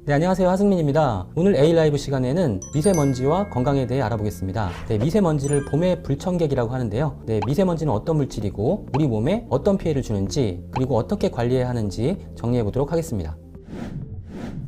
네, 안녕하세요. 하승민입니다. 오늘 A라이브 시간에는 미세먼지와 건강에 대해 알아보겠습니다. 네, 미세먼지를 봄의 불청객이라고 하는데요. 네, 미세먼지는 어떤 물질이고 우리 몸에 어떤 피해를 주는지 그리고 어떻게 관리해야 하는지 정리해 보도록 하겠습니다.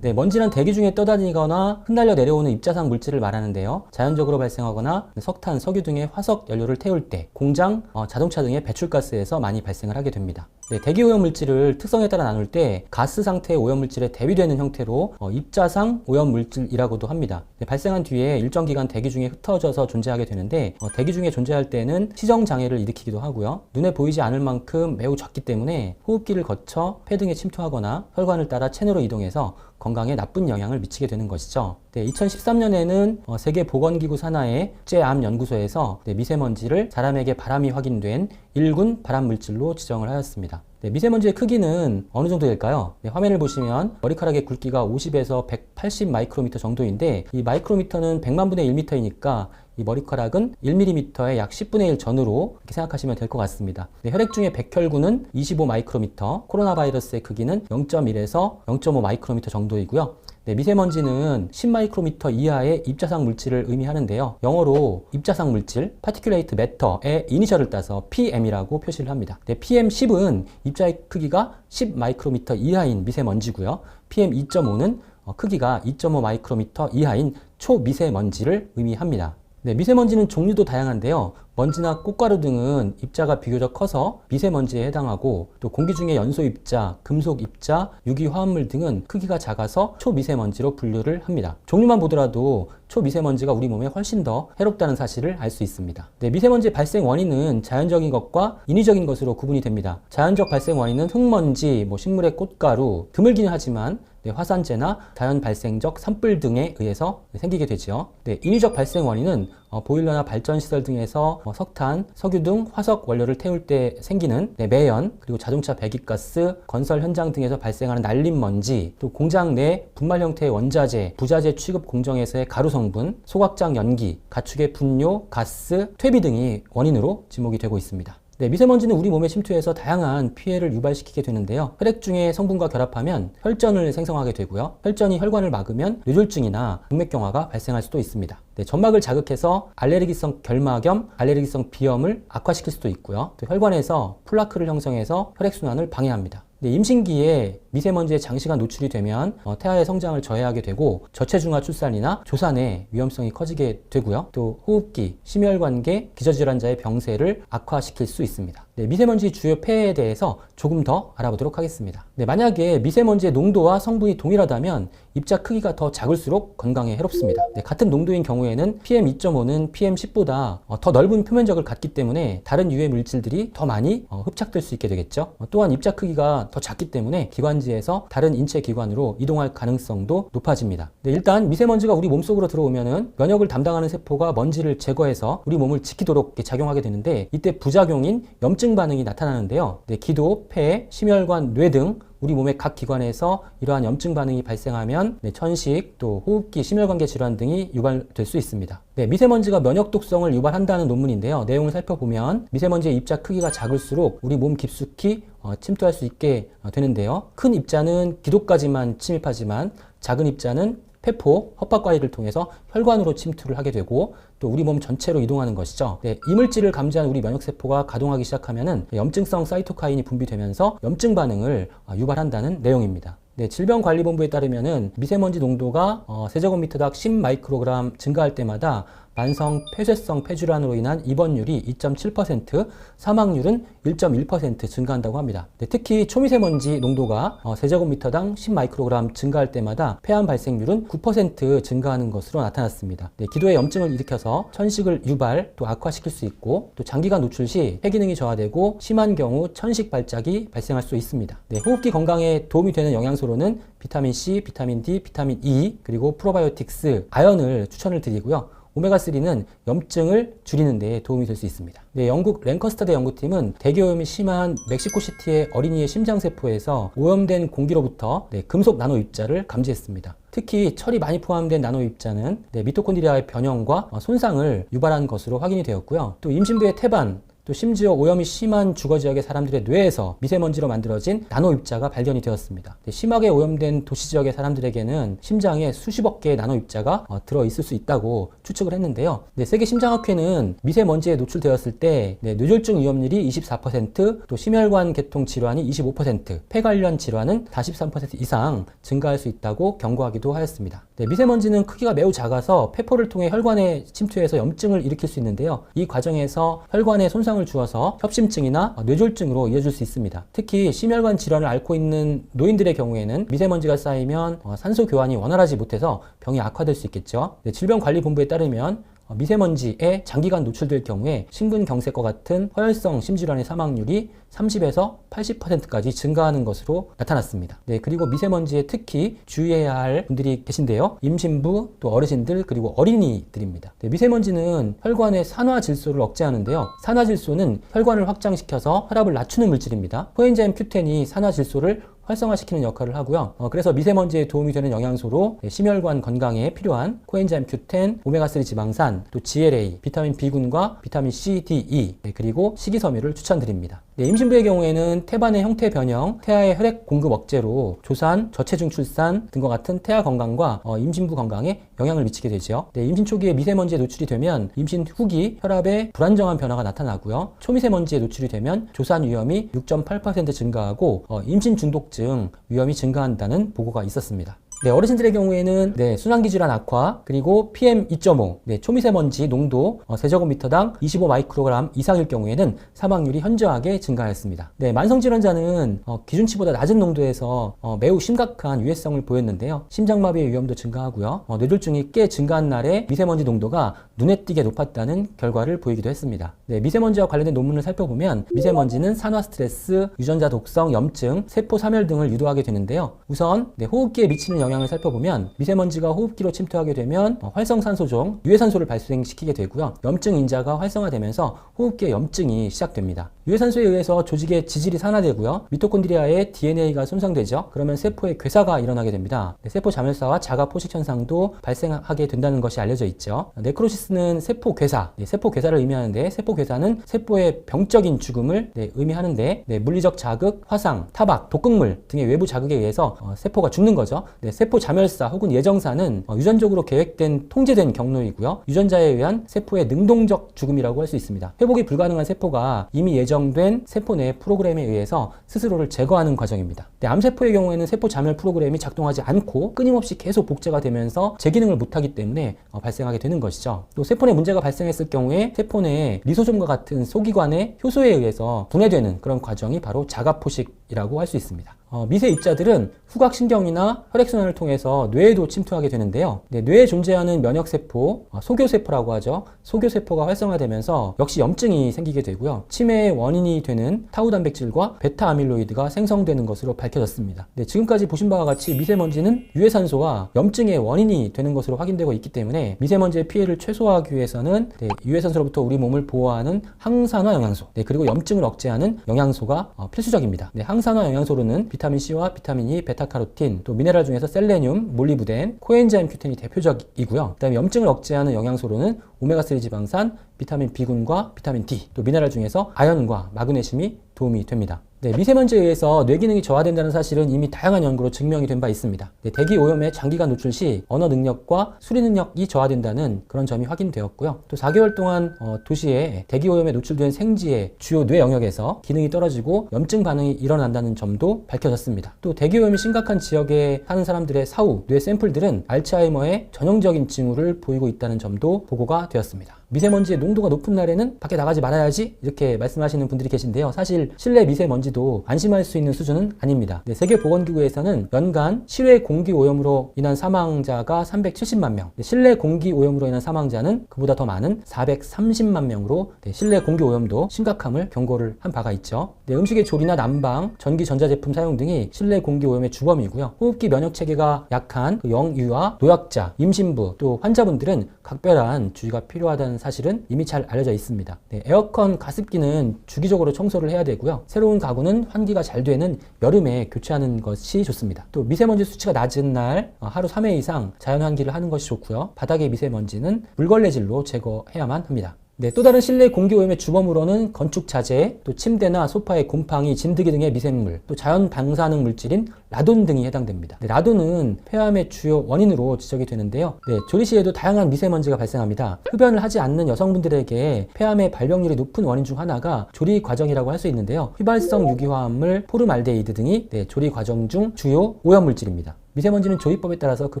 네, 먼지는 대기 중에 떠다니거나 흩날려 내려오는 입자상 물질을 말하는데요. 자연적으로 발생하거나 석탄, 석유 등의 화석 연료를 태울 때 공장, 자동차 등의 배출가스에서 많이 발생을 하게 됩니다. 네, 대기 오염 물질을 특성에 따라 나눌 때 가스 상태의 오염 물질에 대비되는 형태로 입자상 오염 물질이라고도 합니다. 네, 발생한 뒤에 일정 기간 대기 중에 흩어져서 존재하게 되는데 대기 중에 존재할 때는 시정 장애를 일으키기도 하고요. 눈에 보이지 않을 만큼 매우 작기 때문에 호흡기를 거쳐 폐 등에 침투하거나 혈관을 따라 체내로 이동해서 건강에 나쁜 영향을 미치게 되는 것이죠. 네, 2013년에는 세계보건기구 산하의 국제암연구소에서 미세먼지를 사람에게 바람이 확인된 1군 발암물질로 지정을 하였습니다. 네, 미세먼지의 크기는 어느 정도 될까요? 네, 화면을 보시면 머리카락의 굵기가 50에서 180 마이크로미터 정도인데 이 마이크로미터는 100만 분의 1미터이니까 이 머리카락은 1mm의 약 10분의 1 전후로 이렇게 생각하시면 될 것 같습니다. 네, 혈액 중에 백혈구는 25 마이크로미터, 코로나 바이러스의 크기는 0.1에서 0.5 마이크로미터 정도이고요. 네, 미세먼지는 10 마이크로미터 이하의 입자상 물질을 의미하는데요. 영어로 입자상 물질, particulate matter의 이니셜을 따서 PM이라고 표시를 합니다. 네, PM10은 입자의 크기가 10 마이크로미터 이하인 미세먼지고요. PM2.5는 크기가 2.5 마이크로미터 이하인 초미세먼지를 의미합니다. 네, 미세먼지는 종류도 다양한데요. 먼지나 꽃가루 등은 입자가 비교적 커서 미세먼지에 해당하고 또 공기 중에 연소 입자, 금속 입자, 유기 화합물 등은 크기가 작아서 초미세먼지로 분류를 합니다. 종류만 보더라도 초미세먼지가 우리 몸에 훨씬 더 해롭다는 사실을 알 수 있습니다. 네, 미세먼지의 발생 원인은 자연적인 것과 인위적인 것으로 구분이 됩니다. 자연적 발생 원인은 흙먼지, 식물의 꽃가루, 드물기는 하지만 화산재나 자연 발생적 산불 등에 의해서 생기게 되죠. 네, 인위적 발생 원인은 보일러나 발전시설 등에서 석탄, 석유 등 화석 원료를 태울 때 생기는 매연, 그리고 자동차 배기가스, 건설 현장 등에서 발생하는 날림먼지, 또 공장 내 분말 형태의 원자재, 부자재 취급 공정에서의 가루 성분, 소각장 연기, 가축의 분뇨, 가스, 퇴비 등이 원인으로 지목이 되고 있습니다. 네, 미세먼지는 우리 몸에 침투해서 다양한 피해를 유발시키게 되는데요. 혈액 중의 성분과 결합하면 혈전을 생성하게 되고요. 혈전이 혈관을 막으면 뇌졸중이나 동맥경화가 발생할 수도 있습니다. 네, 점막을 자극해서 알레르기성 결막염, 알레르기성 비염을 악화시킬 수도 있고요. 또 혈관에서 플라크를 형성해서 혈액순환을 방해합니다. 네, 임신기에 미세먼지에 장시간 노출이 되면 태아의 성장을 저해하게 되고 저체중아 출산이나 조산의 위험성이 커지게 되고요. 또 호흡기, 심혈관계, 기저질환자의 병세를 악화시킬 수 있습니다. 네, 미세먼지 주요 폐해에 대해서 조금 더 알아보도록 하겠습니다. 네, 만약에 미세먼지의 농도와 성분이 동일하다면 입자 크기가 더 작을수록 건강에 해롭습니다. 네, 같은 농도인 경우에는 PM2.5는 PM10보다 더 넓은 표면적을 갖기 때문에 다른 유해 물질들이 더 많이 흡착될 수 있게 되겠죠. 또한 입자 크기가 더 작기 때문에 기관지에서 다른 인체 기관으로 이동할 가능성도 높아집니다. 네, 일단 미세먼지가 우리 몸속으로 들어오면은 면역을 담당하는 세포가 먼지를 제거해서 우리 몸을 지키도록 작용하게 되는데 이때 부작용인 염증 반응이 나타나는데요. 네, 기도, 폐, 심혈관, 뇌 등 우리 몸의 각 기관에서 이러한 염증 반응이 발생하면 천식, 또 호흡기, 심혈관계 질환 등이 유발될 수 있습니다. 네, 미세먼지가 면역 독성을 유발한다는 논문인데요. 내용을 살펴보면 미세먼지의 입자 크기가 작을수록 우리 몸 깊숙이 침투할 수 있게 되는데요. 큰 입자는 기도까지만 침입하지만 작은 입자는 폐포, 헛박과리를 통해서 혈관으로 침투를 하게 되고 또 우리 몸 전체로 이동하는 것이죠. 네, 이물질을 감지한 우리 면역세포가 가동하기 시작하면은 염증성 사이토카인이 분비되면서 염증 반응을 유발한다는 내용입니다. 네, 질병관리본부에 따르면은 미세먼지 농도가 세제곱미터당 10 마이크로그램 증가할 때마다 만성 폐쇄성 폐질환으로 인한 입원율이 2.7%, 사망률은 1.1% 증가한다고 합니다. 네, 특히 초미세먼지 농도가 세제곱미터당 10 마이크로그램 증가할 때마다 폐암 발생률은 9% 증가하는 것으로 나타났습니다. 네, 기도에 염증을 일으켜서 천식을 유발 또 악화시킬 수 있고 또 장기간 노출 시 폐 기능이 저하되고 심한 경우 천식 발작이 발생할 수 있습니다. 네, 호흡기 건강에 도움이 되는 영양소로는 비타민 C, 비타민 D, 비타민 E 그리고 프로바이오틱스, 아연을 추천을 드리고요. 오메가3는 염증을 줄이는 데 도움이 될 수 있습니다. 네, 영국 랭커스터대 연구팀은 대기오염이 심한 멕시코시티의 어린이의 심장세포에서 오염된 공기로부터 금속 나노 입자를 감지했습니다. 특히 철이 많이 포함된 나노 입자는 미토콘드리아의 변형과 손상을 유발한 것으로 확인이 되었고요. 또 임신부의 태반, 또 심지어 오염이 심한 주거 지역의 사람들의 뇌에서 미세먼지로 만들어진 나노 입자가 발견이 되었습니다. 심하게 오염된 도시 지역의 사람들에게는 심장에 수십억 개의 나노 입자가 들어있을 수 있다고 추측을 했는데요. 세계 심장학회는 미세먼지에 노출되었을 때 뇌졸중 위험률이 24%, 또 심혈관 계통 질환이 25%, 폐 관련 질환은 43% 이상 증가할 수 있다고 경고하기도 하였습니다. 미세먼지는 크기가 매우 작아서 폐포를 통해 혈관에 침투해서 염증을 일으킬 수 있는데요. 이 과정에서 혈관에 손상을 주어서 협심증이나 뇌졸중으로 이어질 수 있습니다. 특히 심혈관 질환을 앓고 있는 노인들의 경우에는 미세먼지가 쌓이면 산소 교환이 원활하지 못해서 병이 악화될 수 있겠죠. 질병관리본부에 따르면 미세먼지에 장기간 노출될 경우에 심근경색과 같은 허혈성 심질환의 사망률이 30에서 80%까지 증가하는 것으로 나타났습니다. 그리고 미세먼지에 특히 주의해야 할 분들이 계신데요. 임신부, 또 어르신들, 그리고 어린이들입니다. 미세먼지는 혈관의 산화질소를 억제하는데요. 산화질소는 혈관을 확장시켜서 혈압을 낮추는 물질입니다. 코엔자임 Q10이 산화질소를 활성화시키는 역할을 하고요. 그래서 미세먼지에 도움이 되는 영양소로 심혈관 건강에 필요한 코엔자임 Q10, 오메가3 지방산, 또 GLA, 비타민 B군과 비타민 C, D, E, 그리고 식이섬유를 추천드립니다. 임신부의 경우에는 태반의 형태 변형, 태아의 혈액 공급 억제로 조산, 저체중 출산 등과 같은 태아 건강과 임신부 건강에 영향을 미치게 되죠. 임신 초기에 미세먼지에 노출이 되면 임신 후기 혈압에 불안정한 변화가 나타나고요. 초미세먼지에 노출이 되면 조산 위험이 6.8% 증가하고 임신 중독증 위험이 증가한다는 보고가 있었습니다. 어르신들의 경우에는 순환기 질환 악화, 그리고 PM2.5, 초미세먼지 농도 세제곱미터당 25 마이크로그램 이상일 경우에는 사망률이 현저하게 증가하였습니다. 만성질환자는 기준치보다 낮은 농도에서 매우 심각한 유해성을 보였는데요. 심장마비의 위험도 증가하고요. 뇌졸중이 꽤 증가한 날에 미세먼지 농도가 눈에 띄게 높았다는 결과를 보이기도 했습니다. 미세먼지와 관련된 논문을 살펴보면 미세먼지는 산화 스트레스, 유전자 독성, 염증, 세포 사멸 등을 유도하게 되는데요. 우선 호흡기에 미치는 영향을 살펴보면 미세먼지가 호흡기로 침투하게 되면 활성산소종, 유해산소를 발생시키게 되고요. 염증 인자가 활성화되면서 호흡기에 염증이 시작됩니다. 유해산소에 의해서 조직의 지질이 산화되고요. 미토콘드리아의 DNA가 손상되죠. 그러면 세포의 괴사가 일어나게 됩니다. 세포 자멸사와 자가 포식 현상도 발생하게 된다는 것이 알려져 있죠. 네크로시스는 세포 괴사, 세포 괴사를 의미하는데, 세포 괴사는 세포의 병적인 죽음을 의미하는데, 물리적 자극, 화상, 타박, 독극물 등의 외부 자극에 의해서 세포가 죽는 거죠. 세포 자멸사 혹은 예정사는 유전적으로 계획된 통제된 경로이고요. 유전자에 의한 세포의 능동적 죽음이라고 할 수 있습니다. 회복이 불가능한 세포가 이미 예정된 세포 내 프로그램에 의해서 스스로를 제거하는 과정입니다. 암세포의 경우에는 세포 자멸 프로그램이 작동하지 않고 끊임없이 계속 복제가 되면서 제 기능을 못하기 때문에 발생하게 되는 것이죠. 또 세포 내 문제가 발생했을 경우에 세포 내 리소솜과 같은 소기관의 효소에 의해서 분해되는 그런 과정이 바로 자가포식이라고 할 수 있습니다. 미세 입자들은 후각신경이나 혈액순환을 통해서 뇌에도 침투하게 되는데요. 뇌에 존재하는 면역세포, 소교세포라고 하죠. 소교세포가 활성화되면서 역시 염증이 생기게 되고요. 치매의 원인이 되는 타우 단백질과 베타 아밀로이드가 생성되는 것으로 밝혀졌습니다. 지금까지 보신 바와 같이 미세먼지는 유해산소와 염증의 원인이 되는 것으로 확인되고 있기 때문에 미세먼지의 피해를 최소화하기 위해서는 유해산소로부터 우리 몸을 보호하는 항산화 영양소, 그리고 염증을 억제하는 영양소가 필수적입니다. 항산화 영양소로는 비타민 C와 비타민 E, 베타카로틴, 또 미네랄 중에서 셀레늄, 몰리브덴, 코엔자임 Q10이 대표적이고요. 그다음에 염증을 억제하는 영양소로는 오메가3 지방산, 비타민 B군과 비타민 D, 또 미네랄 중에서 아연과 마그네슘이 도움이 됩니다. 미세먼지에 의해서 뇌 기능이 저하된다는 사실은 이미 다양한 연구로 증명이 된 바 있습니다. 대기 오염에 장기간 노출 시 언어 능력과 수리 능력이 저하된다는 그런 점이 확인되었고요. 또 4개월 동안 도시에 대기 오염에 노출된 생쥐의 주요 뇌 영역에서 기능이 떨어지고 염증 반응이 일어난다는 점도 밝혀졌습니다. 또 대기 오염이 심각한 지역에 사는 사람들의 사후 뇌 샘플들은 알츠하이머의 전형적인 징후를 보이고 있다는 점도 보고가 되었습니다. 미세먼지의 농도가 높은 날에는 밖에 나가지 말아야지 이렇게 말씀하시는 분들이 계신데요. 사실 실내 미세먼지도 안심할 수 있는 수준은 아닙니다. 세계보건기구에서는 연간 실외 공기 오염으로 인한 사망자가 370만 명, 실내 공기 오염으로 인한 사망자는 그보다 더 많은 430만 명으로 실내 공기 오염도 심각함을 경고를 한 바가 있죠. 음식의 조리나 난방, 전기 전자제품 사용 등이 실내 공기 오염의 주범이고요. 호흡기 면역 체계가 약한 영유아, 노약자, 임신부, 또 환자분들은 각별한 주의가 필요하다는 사실은 이미 잘 알려져 있습니다. 에어컨, 가습기는 주기적으로 청소를 해야 되고요. 새로운 가구는 환기가 잘 되는 여름에 교체하는 것이 좋습니다. 또 미세먼지 수치가 낮은 날 하루 3회 이상 자연 환기를 하는 것이 좋고요. 바닥의 미세먼지는 물걸레질로 제거해야만 합니다. 네, 또 다른 실내 공기 오염의 주범으로는 건축 자재, 또 침대나 소파의 곰팡이, 진드기 등의 미생물, 또 자연 방사능 물질인 라돈 등이 해당됩니다. 네, 라돈은 폐암의 주요 원인으로 지적이 되는데요. 네, 조리 시에도 다양한 미세먼지가 발생합니다. 흡연을 하지 않는 여성분들에게 폐암의 발병률이 높은 원인 중 하나가 조리 과정이라고 할 수 있는데요. 휘발성 유기화합물 포름알데히드 등이 조리 과정 중 주요 오염 물질입니다. 미세먼지는 조리법에 따라서 그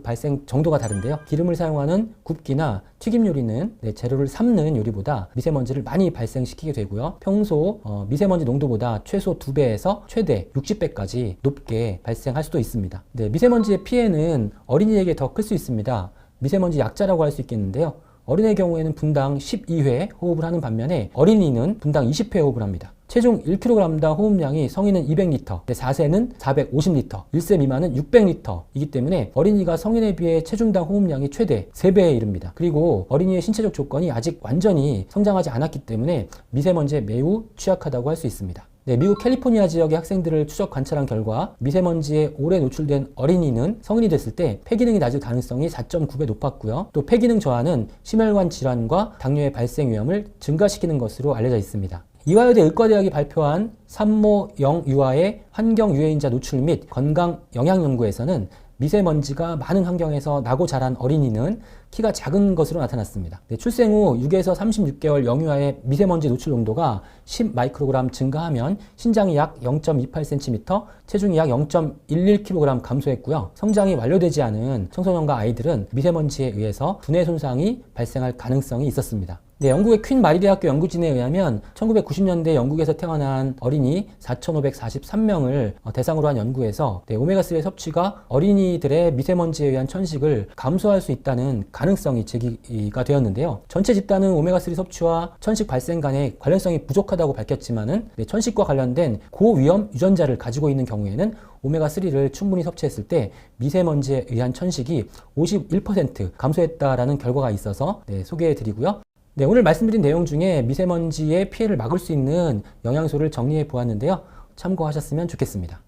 발생 정도가 다른데요. 기름을 사용하는 굽기나 튀김 요리는 재료를 삶는 요리보다 미세먼지를 많이 발생시키게 되고요. 평소 미세먼지 농도보다 최소 2배에서 최대 60배까지 높게 발생할 수도 있습니다. 미세먼지의 피해는 어린이에게 더 클 수 있습니다. 미세먼지 약자라고 할 수 있겠는데요. 어린의 경우에는 분당 12회 호흡을 하는 반면에 어린이는 분당 20회 호흡을 합니다. 체중 1kg당 호흡량이 성인은 200리터, 4세는 450리터, 1세 미만은 600리터이기 때문에 어린이가 성인에 비해 체중당 호흡량이 최대 3배에 이릅니다. 그리고 어린이의 신체적 조건이 아직 완전히 성장하지 않았기 때문에 미세먼지에 매우 취약하다고 할 수 있습니다. 미국 캘리포니아 지역의 학생들을 추적 관찰한 결과 미세먼지에 오래 노출된 어린이는 성인이 됐을 때 폐기능이 낮을 가능성이 4.9배 높았고요. 또 폐기능 저하는 심혈관 질환과 당뇨의 발생 위험을 증가시키는 것으로 알려져 있습니다. 이화여대 의과대학이 발표한 산모 영유아의 환경 유해인자 노출 및 건강 영향 연구에서는 미세먼지가 많은 환경에서 나고 자란 어린이는 키가 작은 것으로 나타났습니다. 출생 후 6에서 36개월 영유아의 미세먼지 노출 농도가 10마이크로그램 증가하면 신장이 약 0.28cm, 체중이 약 0.11kg 감소했고요. 성장이 완료되지 않은 청소년과 아이들은 미세먼지에 의해서 두뇌 손상이 발생할 가능성이 있었습니다. 영국의 퀸 마리 대학교 연구진에 의하면 1990년대 영국에서 태어난 어린이 4,543명을 대상으로 한 연구에서 오메가3의 섭취가 어린이들의 미세먼지에 의한 천식을 감소할 수 있다는 가능성이 제기가 되었는데요. 전체 집단은 오메가3 섭취와 천식 발생 간의 관련성이 부족하다고 밝혔지만은 천식과 관련된 고위험 유전자를 가지고 있는 경우에는 오메가3를 충분히 섭취했을 때 미세먼지에 의한 천식이 51% 감소했다라는 결과가 있어서 소개해 드리고요. 오늘 말씀드린 내용 중에 미세먼지의 피해를 막을 수 있는 영양소를 정리해 보았는데요. 참고하셨으면 좋겠습니다.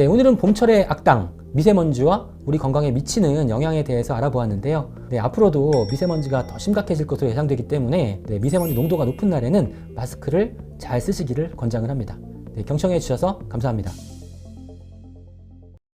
오늘은 봄철의 악당, 미세먼지와 우리 건강에 미치는 영향에 대해서 알아보았는데요. 앞으로도 미세먼지가 더 심각해질 것으로 예상되기 때문에 미세먼지 농도가 높은 날에는 마스크를 잘 쓰시기를 권장을 합니다. 경청해 주셔서 감사합니다.